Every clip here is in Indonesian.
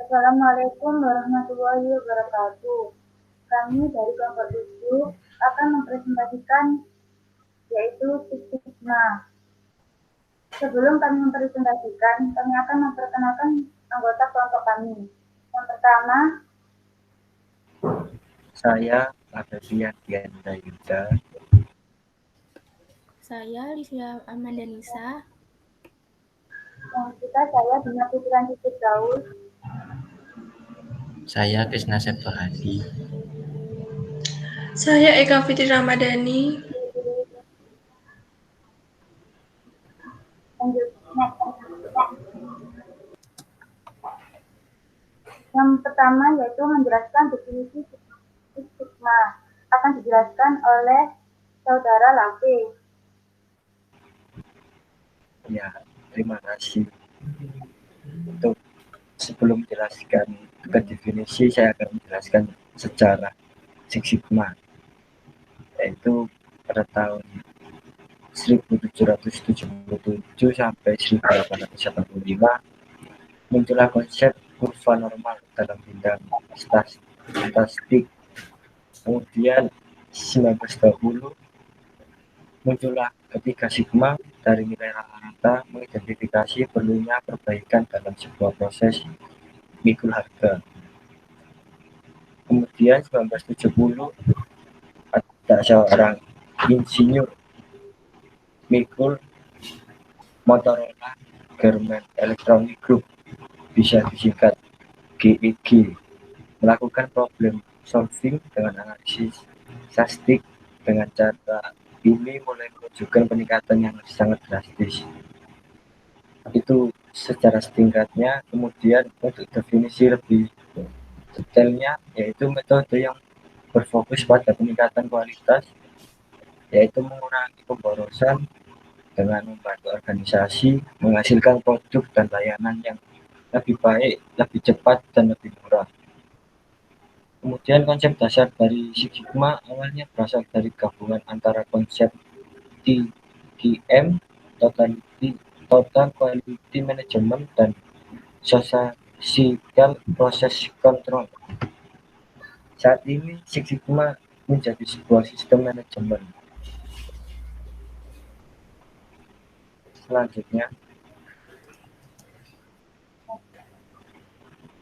Assalamualaikum warahmatullahi wabarakatuh. Kami dari kelompok 7 akan mempresentasikan yaitu Six Sigma. Sebelum kami mempresentasikan, kami akan memperkenalkan anggota kelompok kami. Yang pertama, saya Adelia Dianda Yuda. Saya Lisya Amandanisa. yang ketiga saya Bina Putran Titik Gaul. Saya Krisna Septohadi. Saya Eka Fitri Ramadhani. Yang pertama yaitu menjelaskan definisi Six Sigma. Akan dijelaskan oleh Saudara Lavi. Ya, terima kasih. Untuk sebelum menjelaskan ke definisi, saya akan menjelaskan sejarah Six Sigma, yaitu pada tahun 1777 sampai 1885 muncullah konsep kurva normal dalam bidang statistik. Kemudian 1920 muncullah ketiga sigma dari nilai rata-rata mengidentifikasi perlunya perbaikan dalam sebuah proses mikul harga. Kemudian 1970 ada seorang insinyur mikul Motorola Garment Electronic Group, bisa disingkat GEG, melakukan problem solving dengan analisis statistik. Dengan cara ini mulai menunjukkan peningkatan yang sangat drastis. Itu secara singkatnya. Kemudian untuk definisi lebih detailnya, yaitu metode yang berfokus pada peningkatan kualitas, yaitu mengurangi pemborosan dengan membantu organisasi menghasilkan produk dan layanan yang lebih baik, lebih cepat, dan lebih murah. Kemudian konsep dasar dari Six Sigma awalnya berasal dari gabungan antara konsep TQM, Total Quality Management, dan Statistical Process Control. Saat ini Six Sigma menjadi sebuah sistem manajemen. Selanjutnya,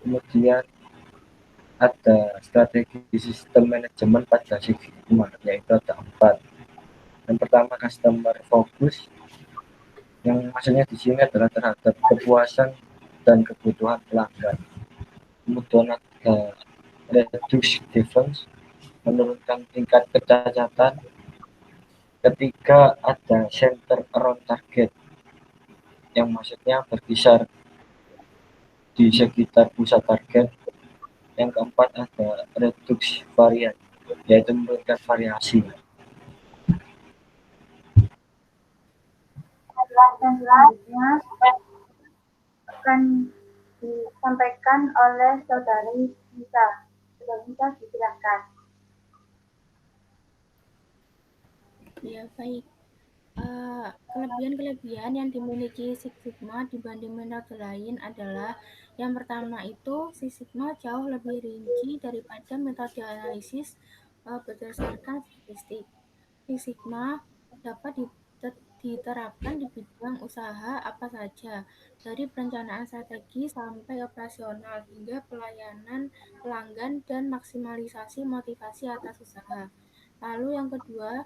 kemudian ada strategi sistem manajemen pada Six Sigma, yaitu ada 4. Yang pertama, customer focus, yang maksudnya di sini adalah terhadap kepuasan dan kebutuhan pelanggan. Kemudian ada reduce defense, menurunkan tingkat kecacatan. Ketiga, ada center around target, yang maksudnya berkisar di sekitar pusat target. Yang keempat, ada reduce varian, yaitu menurunkan variasi. Dan selanjutnya akan disampaikan oleh Saudari Nisa. Saudari Nisa, silakan. Ya, baik. Kelebihan-kelebihan yang dimiliki Six Sigma dibanding metode lain adalah yang pertama itu Six Sigma jauh lebih rinci daripada metode analisis berdasarkan statistik. Six Sigma dapat diterapkan di bidang usaha apa saja, dari perencanaan strategi sampai operasional hingga pelayanan pelanggan dan maksimalisasi motivasi atas usaha. Lalu yang kedua,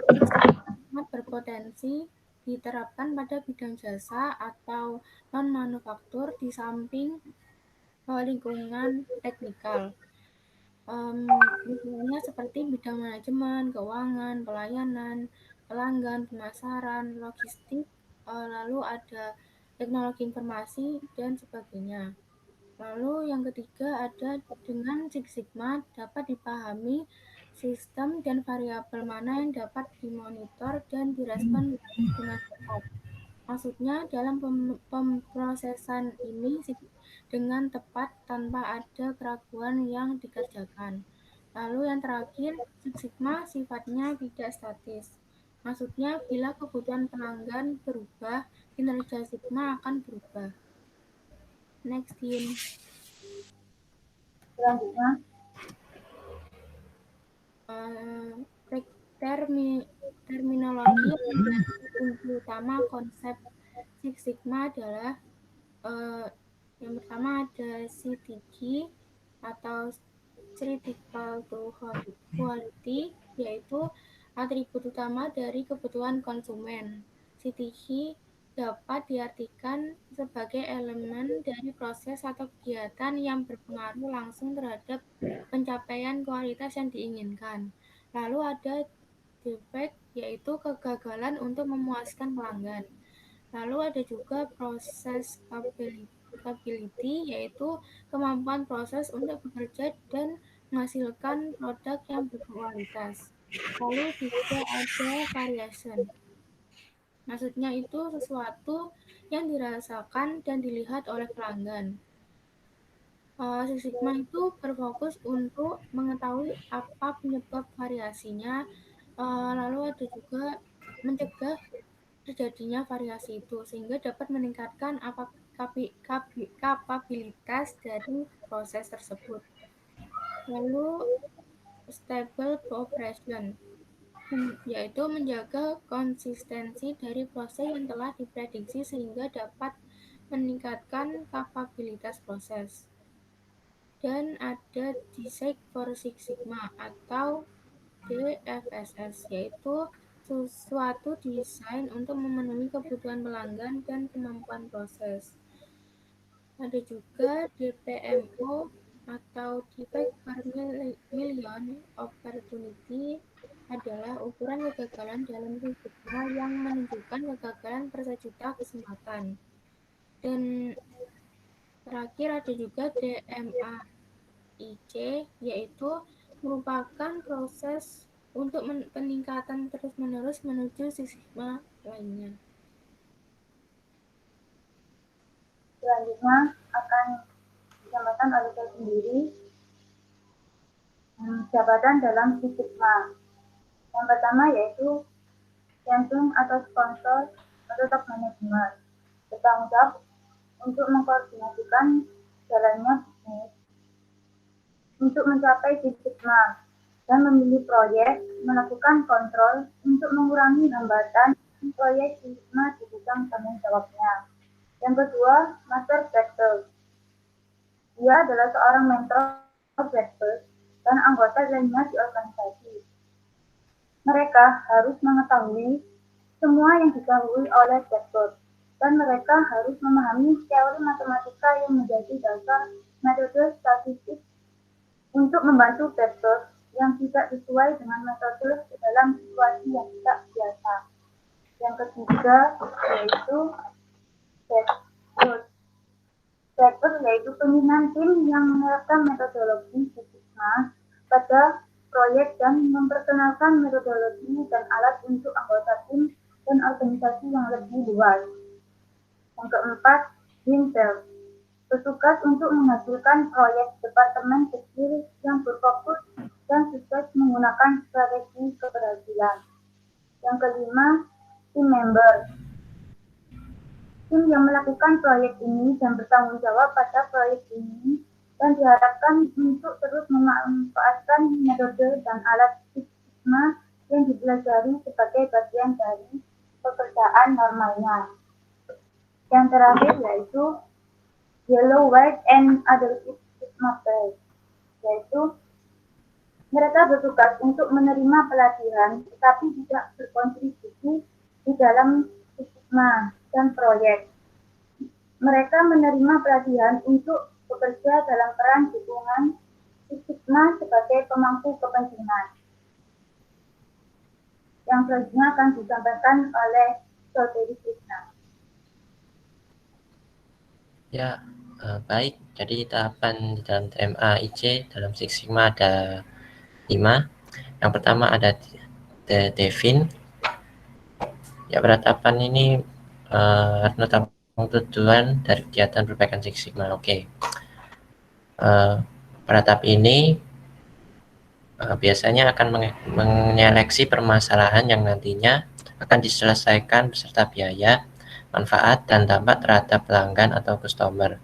Six Sigma berpotensi diterapkan pada bidang jasa atau non-manufaktur di samping lingkungan teknikal. Misalnya seperti bidang manajemen, keuangan, pelayanan, pelanggan, pemasaran, logistik, lalu ada teknologi informasi, dan sebagainya. Lalu yang ketiga ada dengan Six Sigma dapat dipahami sistem dan variabel mana yang dapat dimonitor dan direspon dengan cepat. Maksudnya dalam pemrosesan ini dengan tepat tanpa ada keraguan yang dikerjakan. Lalu yang terakhir, Six Sigma sifatnya tidak statis. Maksudnya, bila kebutuhan pelanggan berubah, kinerja Sigma akan berubah. Next, Yin. Selanjutnya, terminologi yang menjadi kunci utama konsep Six Sigma adalah yang pertama ada CTG atau critical to quality, yaitu atribut utama dari kebutuhan konsumen. CTG dapat diartikan sebagai elemen dari proses atau kegiatan yang berpengaruh langsung terhadap pencapaian kualitas yang diinginkan. Lalu ada defect, yaitu kegagalan untuk memuaskan pelanggan. Lalu ada juga proses capability, yaitu kemampuan proses untuk bekerja dan menghasilkan produk yang berkualitas. Lalu juga ada variation. Maksudnya itu sesuatu yang dirasakan dan dilihat oleh pelanggan. Six Sigma itu berfokus untuk mengetahui apa penyebab variasinya, lalu ada juga mencegah terjadinya variasi itu, sehingga dapat meningkatkan kapabilitas dari proses tersebut. Lalu stable operation, yaitu menjaga konsistensi dari proses yang telah diprediksi sehingga dapat meningkatkan kapabilitas proses. Dan ada Design for Six Sigma atau DFSS, yaitu suatu desain untuk memenuhi kebutuhan pelanggan dan kemampuan proses. Ada juga DPMO atau Defect per Million Opportunity, adalah ukuran kegagalan dalam Six Sigma yang menunjukkan kegagalan per sejuta kesempatan. Dan terakhir ada juga DMAIC, yaitu merupakan proses untuk peningkatan terus-menerus menuju Six Sigma lainnya. selanjutnya akan disampaikan oleh saya sendiri jabatan dalam Six Sigma. Yang pertama yaitu champion atau sponsor atau top manajemen, bertanggung jawab untuk mengkoordinasikan jalannya bisnis untuk mencapai Six Sigma dan memilih proyek, melakukan kontrol untuk mengurangi hambatan proyek Six Sigma di bidang tanggung jawabnya. Yang kedua, Master Director. Dia adalah seorang mentor director dan anggota lainnya di organisasi. Mereka harus mengetahui semua yang diketahui oleh director, dan mereka harus memahami teori matematika yang menjadi dasar metode statistik untuk membantu director yang tidak sesuai dengan metode dalam situasi yang tidak biasa. Yang ketiga yaitu Director yaitu pimpinan tim yang menerapkan metodologi Six Sigma pada proyek dan memperkenalkan metodologi dan alat untuk anggota tim dan organisasi yang lebih luas. Yang keempat, Winter, bertugas untuk menghasilkan proyek departemen kecil yang berfokus dan sukses menggunakan strategi keberhasilan. Yang kelima, Team Member, tim yang melakukan proyek ini dan bertanggung jawab pada proyek ini dan diharapkan untuk terus memanfaatkan metode dan alat Six Sigma yang dipelajari sebagai bagian dari pekerjaan normalnya. Yang terakhir yaitu Yellow, White, and other Six Sigma Belt, yaitu mereka bertugas untuk menerima pelatihan tetapi tidak berkontribusi di dalam Six Sigma dan proyek. Mereka menerima pelatihan untuk bekerja dalam peran dukungan Six Sigma sebagai pemangku kepentingan. Yang selanjutnya akan disampaikan oleh Saudari Krishna. Ya, baik. Jadi tahapan di dalam DMAIC dalam Six Sigma ada 5. Yang pertama ada define. Ya, pada tahapan ini menetapkan tujuan dari kegiatan perbaikan Six Sigma. Oke. Pada tahap ini biasanya akan menyeleksi permasalahan yang nantinya akan diselesaikan beserta biaya, manfaat, dan dampak terhadap pelanggan atau customer.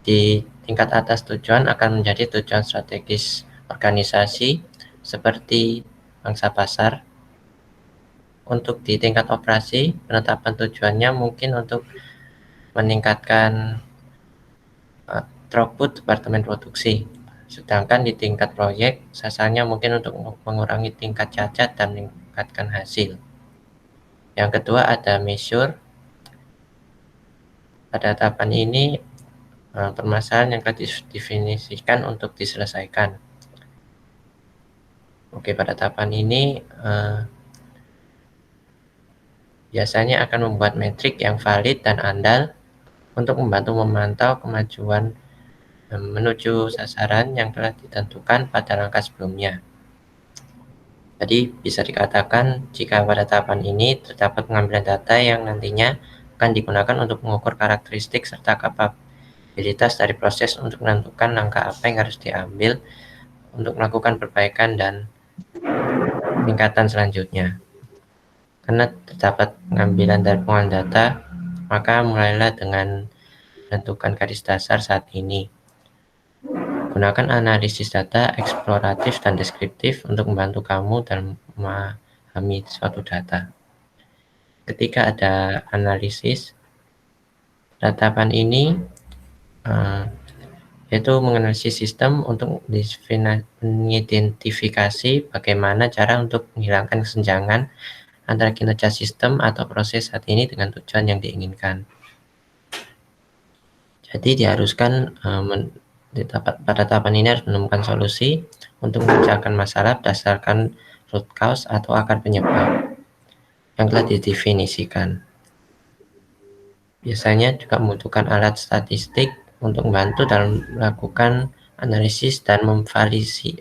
Di tingkat atas tujuan akan menjadi tujuan strategis organisasi seperti pangsa pasar. Untuk di tingkat operasi, penetapan tujuannya mungkin untuk meningkatkan throughput departemen produksi. Sedangkan di tingkat proyek, sasarannya mungkin untuk mengurangi tingkat cacat dan meningkatkan hasil. Yang kedua ada measure. Pada tahapan ini, permasalahan yang telah didefinisikan untuk diselesaikan. Oke, pada tahapan ini biasanya akan membuat metrik yang valid dan andal untuk membantu memantau kemajuan menuju sasaran yang telah ditentukan pada langkah sebelumnya. Jadi bisa dikatakan jika pada tahapan ini terdapat pengambilan data yang nantinya akan digunakan untuk mengukur karakteristik serta kapabilitas dari proses untuk menentukan langkah apa yang harus diambil untuk melakukan perbaikan dan peningkatan selanjutnya. Karena terdapat pengambilan dari pengolahan data, maka mulailah dengan menentukan garis dasar saat ini. Gunakan analisis data eksploratif dan deskriptif untuk membantu kamu dalam memahami suatu data. Ketika ada analisis, tahapan ini yaitu menganalisis sistem untuk mengidentifikasi bagaimana cara untuk menghilangkan kesenjangan antara kinerja sistem atau proses saat ini dengan tujuan yang diinginkan. Jadi diharuskan pada tahapan ini harus menemukan solusi untuk memecahkan masalah berdasarkan root cause atau akar penyebab yang telah didefinisikan. Biasanya juga membutuhkan alat statistik untuk membantu dalam melakukan analisis dan memvalidasi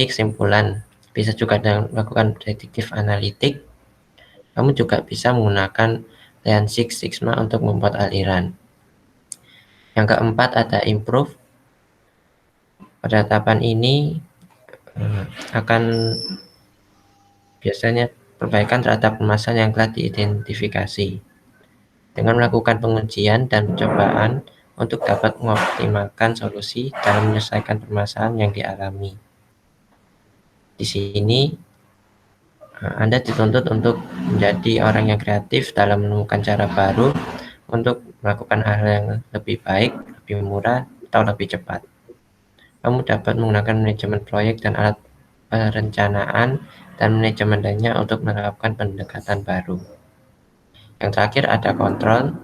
kesimpulan. Bisa juga dengan melakukan predictive analytic. Kamu juga bisa menggunakan Lean Six Sigma untuk membuat aliran. Yang keempat ada improve. Pada tahapan ini akan biasanya perbaikan terhadap permasalahan yang telah diidentifikasi dengan melakukan pengujian dan percobaan untuk dapat mengoptimalkan solusi dalam menyelesaikan permasalahan yang dialami. Di sini Anda dituntut untuk menjadi orang yang kreatif dalam menemukan cara baru untuk melakukan hal yang lebih baik, lebih murah, atau lebih cepat. Kamu dapat menggunakan manajemen proyek dan alat perencanaan dan manajemen lainnya untuk menerapkan pendekatan baru. Yang terakhir ada kontrol.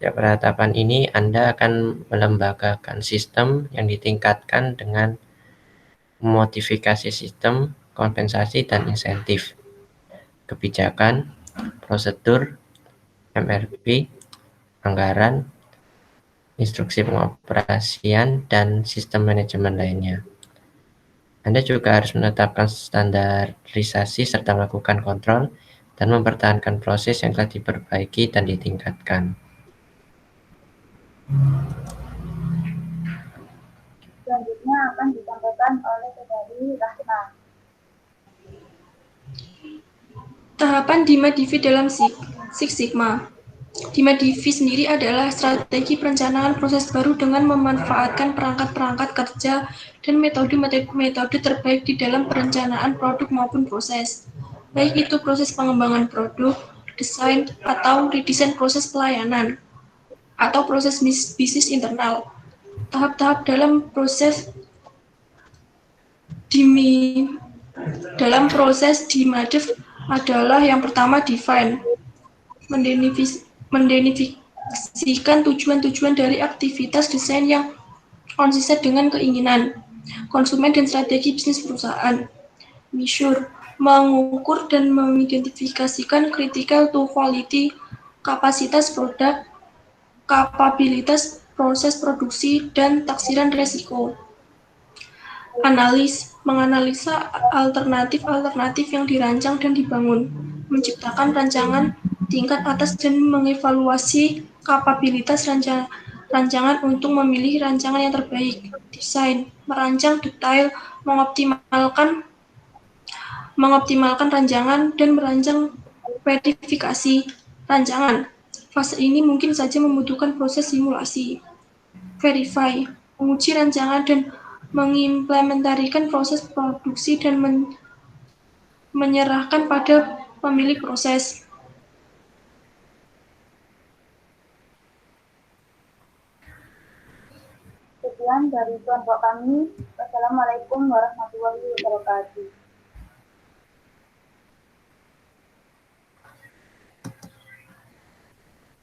Ya, pada tahapan ini Anda akan melembagakan sistem yang ditingkatkan dengan memodifikasi sistem, kompensasi, dan insentif, kebijakan, prosedur, MRP, anggaran, instruksi pengoperasian, dan sistem manajemen lainnya. Anda juga harus menetapkan standarisasi serta melakukan kontrol dan mempertahankan proses yang telah diperbaiki dan ditingkatkan. Selanjutnya akan disampaikan oleh Saudari Rahma. Tahapan DIMA-DIVI dalam Six Sigma. DIMA-DIVI sendiri adalah strategi perencanaan proses baru dengan memanfaatkan perangkat-perangkat kerja dan metode-metode terbaik di dalam perencanaan produk maupun proses. Baik itu proses pengembangan produk, desain, atau redesign proses pelayanan, atau proses bisnis internal. Tahap-tahap dalam proses DIMA-DIV adalah yang pertama define, mendefinisikan tujuan-tujuan dari aktivitas desain yang konsisten dengan keinginan konsumen dan strategi bisnis perusahaan. Measure, mengukur dan mengidentifikasikan critical to quality, kapasitas produk, kapabilitas proses produksi, dan taksiran resiko. Menganalisa alternatif-alternatif yang dirancang dan dibangun, menciptakan rancangan tingkat atas dan mengevaluasi kapabilitas rancangan untuk memilih rancangan yang terbaik. Desain, merancang detail, mengoptimalkan mengoptimalkan ranjangan, dan merancang verifikasi rancangan. Fase ini mungkin saja membutuhkan proses simulasi. Verify, menguji rancangan dan mengimplementasikan proses produksi dan menyerahkan pada pemilik proses. Sekian dari kelompok kami. Wassalamualaikum warahmatullahi wabarakatuh.